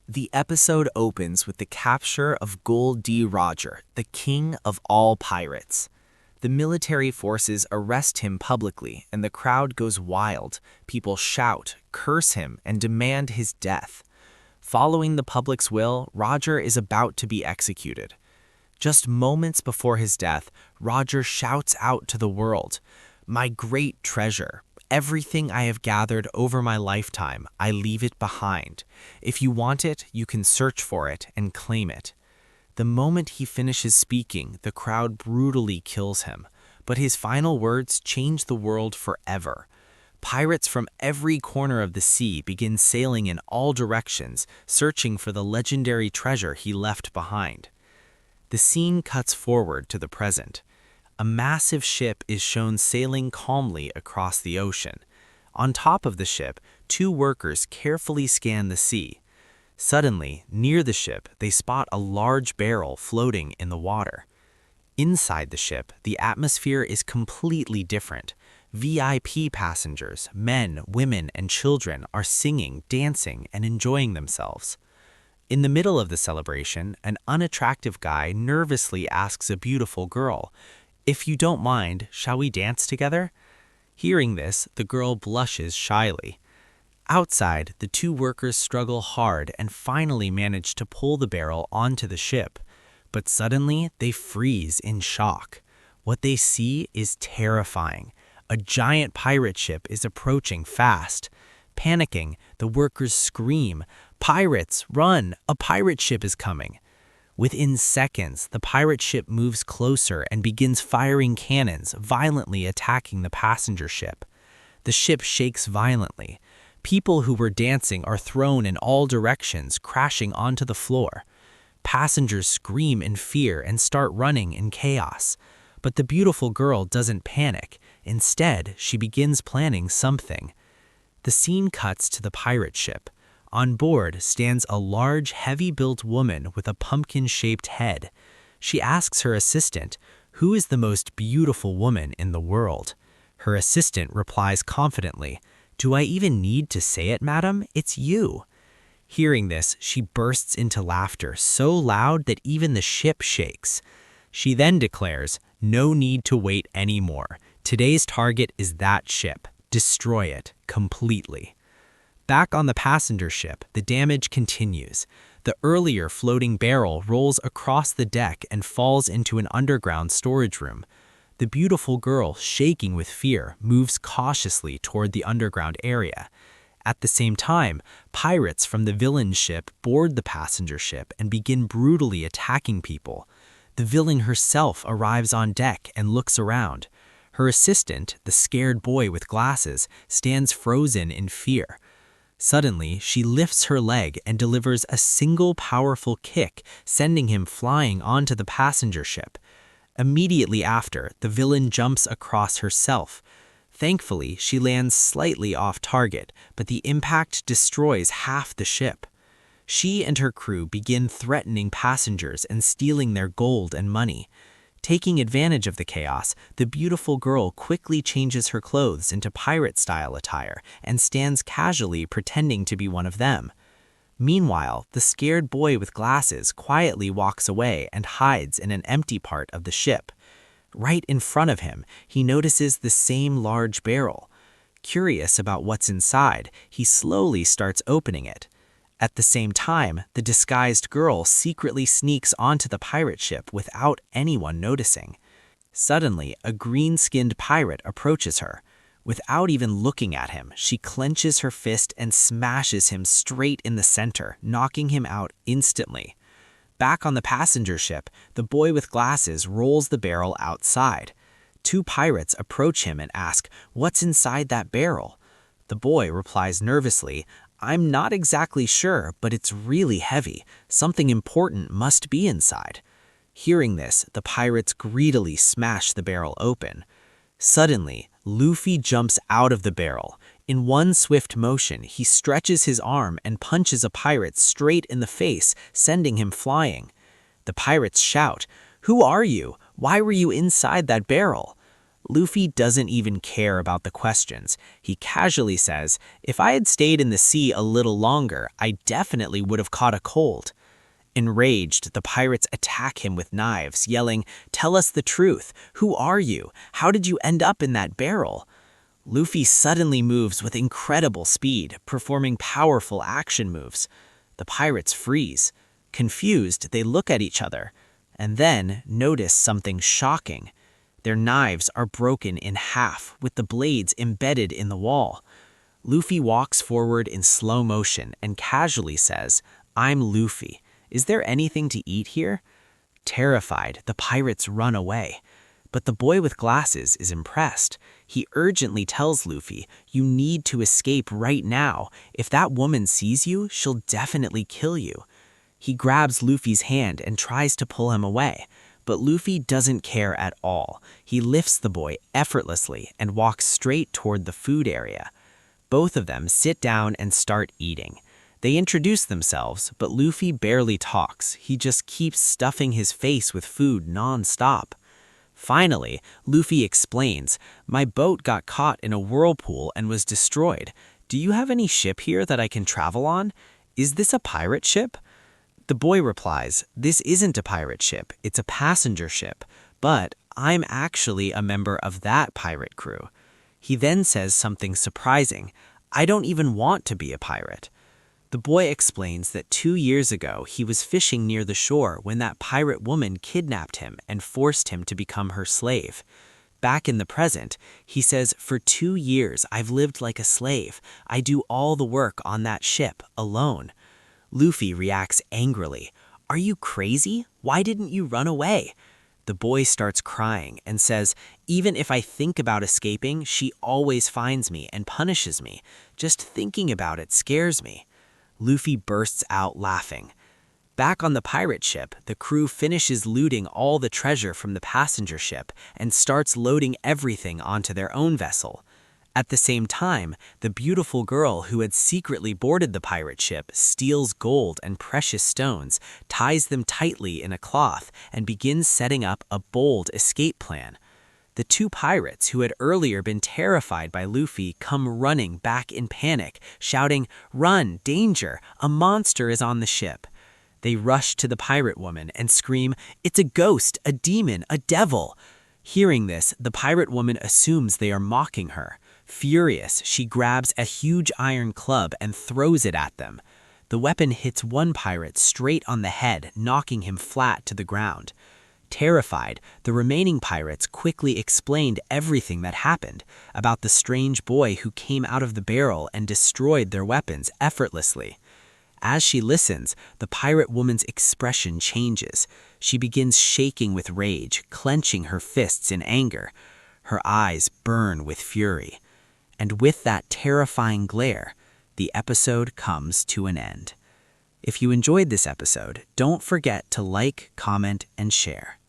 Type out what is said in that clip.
The episode opens with the capture of Gold D. Roger, the king of all pirates. The military forces arrest him publicly, and the crowd goes wild. People shout, curse him, and demand his death. Following the public's will, Roger is about to be executed. Just moments before his death, Roger shouts out to the world, "My great treasure! Everything I have gathered over my lifetime, I leave it behind. If you want it, you can search for it and claim it." The moment he finishes speaking, the crowd brutally kills him, but his final words change the world forever. Pirates from every corner of the sea begin sailing in all directions, searching for the legendary treasure he left behind. The scene cuts forward to the present. A massive ship is shown sailing calmly across the ocean. On top of the ship, two workers carefully scan the sea. Suddenly, near the ship, they spot a large barrel floating in the water. Inside the ship, the atmosphere is completely different. VIP passengers, men, women, and children are singing, dancing, and enjoying themselves. In the middle of the celebration, an unattractive guy nervously asks a beautiful girl, "If you don't mind, shall we dance together?" Hearing this, the girl blushes shyly. Outside, the two workers struggle hard and finally manage to pull the barrel onto the ship. But suddenly, they freeze in shock. What they see is terrifying. A giant pirate ship is approaching fast. Panicking, the workers scream, "Pirates, run! A pirate ship is coming!" Within seconds, the pirate ship moves closer and begins firing cannons, violently attacking the passenger ship. The ship shakes violently. People who were dancing are thrown in all directions, crashing onto the floor. Passengers scream in fear and start running in chaos. But the beautiful girl doesn't panic. Instead, she begins planning something. The scene cuts to the pirate ship. On board stands a large, heavy-built woman with a pumpkin-shaped head. She asks her assistant, "Who is the most beautiful woman in the world?" Her assistant replies confidently, "Do I even need to say it, madam? It's you." Hearing this, she bursts into laughter so loud that even the ship shakes. She then declares, "No need to wait anymore. Today's target is that ship. Destroy it completely." Back on the passenger ship, the damage continues. The earlier floating barrel rolls across the deck and falls into an underground storage room. The beautiful girl, shaking with fear, moves cautiously toward the underground area. At the same time, pirates from the villain's ship board the passenger ship and begin brutally attacking people. The villain herself arrives on deck and looks around. Her assistant, the scared boy with glasses, stands frozen in fear. Suddenly, she lifts her leg and delivers a single powerful kick, sending him flying onto the passenger ship. Immediately after, the villain jumps across herself. Thankfully, she lands slightly off target, but the impact destroys half the ship. She and her crew begin threatening passengers and stealing their gold and money. Taking advantage of the chaos, the beautiful girl quickly changes her clothes into pirate-style attire and stands casually pretending to be one of them. Meanwhile, the scared boy with glasses quietly walks away and hides in an empty part of the ship. Right in front of him, he notices the same large barrel. Curious about what's inside, he slowly starts opening it. At the same time, the disguised girl secretly sneaks onto the pirate ship without anyone noticing. Suddenly, a green-skinned pirate approaches her. Without even looking at him, she clenches her fist and smashes him straight in the center, knocking him out instantly. Back on the passenger ship, the boy with glasses rolls the barrel outside. Two pirates approach him and ask, "What's inside that barrel?" The boy replies nervously, "I'm not exactly sure, but it's really heavy. Something important must be inside." Hearing this, the pirates greedily smash the barrel open. Suddenly, Luffy jumps out of the barrel. In one swift motion, he stretches his arm and punches a pirate straight in the face, sending him flying. The pirates shout, "Who are you? Why were you inside that barrel?" Luffy doesn't even care about the questions. He casually says, "If I had stayed in the sea a little longer, I definitely would have caught a cold." Enraged, the pirates attack him with knives, yelling, "Tell us the truth. Who are you? How did you end up in that barrel?" Luffy suddenly moves with incredible speed, performing powerful action moves. The pirates freeze. Confused, they look at each other, and then notice something shocking. Their knives are broken in half, with the blades embedded in the wall. Luffy walks forward in slow motion and casually says, "I'm Luffy. Is there anything to eat here?" Terrified, the pirates run away. But the boy with glasses is impressed. He urgently tells Luffy, "You need to escape right now. If that woman sees you, she'll definitely kill you." He grabs Luffy's hand and tries to pull him away, but Luffy doesn't care at all. He lifts the boy effortlessly and walks straight toward the food area. Both of them sit down and start eating. They introduce themselves, but Luffy barely talks. He just keeps stuffing his face with food non-stop. Finally, Luffy explains, "My boat got caught in a whirlpool and was destroyed. Do you have any ship here that I can travel on? Is this a pirate ship?" The boy replies, "This isn't a pirate ship, it's a passenger ship, but I'm actually a member of that pirate crew." He then says something surprising, "I don't even want to be a pirate." The boy explains that 2 years ago he was fishing near the shore when that pirate woman kidnapped him and forced him to become her slave. Back in the present, he says, "For 2 years I've lived like a slave. I do all the work on that ship, alone." Luffy reacts angrily. "Are you crazy? Why didn't you run away?" The boy starts crying and says, "Even if I think about escaping, she always finds me and punishes me. Just thinking about it scares me." Luffy bursts out laughing. Back on the pirate ship, the crew finishes looting all the treasure from the passenger ship and starts loading everything onto their own vessel. At the same time, the beautiful girl who had secretly boarded the pirate ship steals gold and precious stones, ties them tightly in a cloth, and begins setting up a bold escape plan. The two pirates who had earlier been terrified by Luffy come running back in panic, shouting, "Run, danger, a monster is on the ship." They rush to the pirate woman and scream, "It's a ghost, a demon, a devil." Hearing this, the pirate woman assumes they are mocking her. Furious, she grabs a huge iron club and throws it at them. The weapon hits one pirate straight on the head, knocking him flat to the ground. Terrified, the remaining pirates quickly explained everything that happened, about the strange boy who came out of the barrel and destroyed their weapons effortlessly. As she listens, the pirate woman's expression changes. She begins shaking with rage, clenching her fists in anger. Her eyes burn with fury. And with that terrifying glare, the episode comes to an end. If you enjoyed this episode, don't forget to like, comment, and share.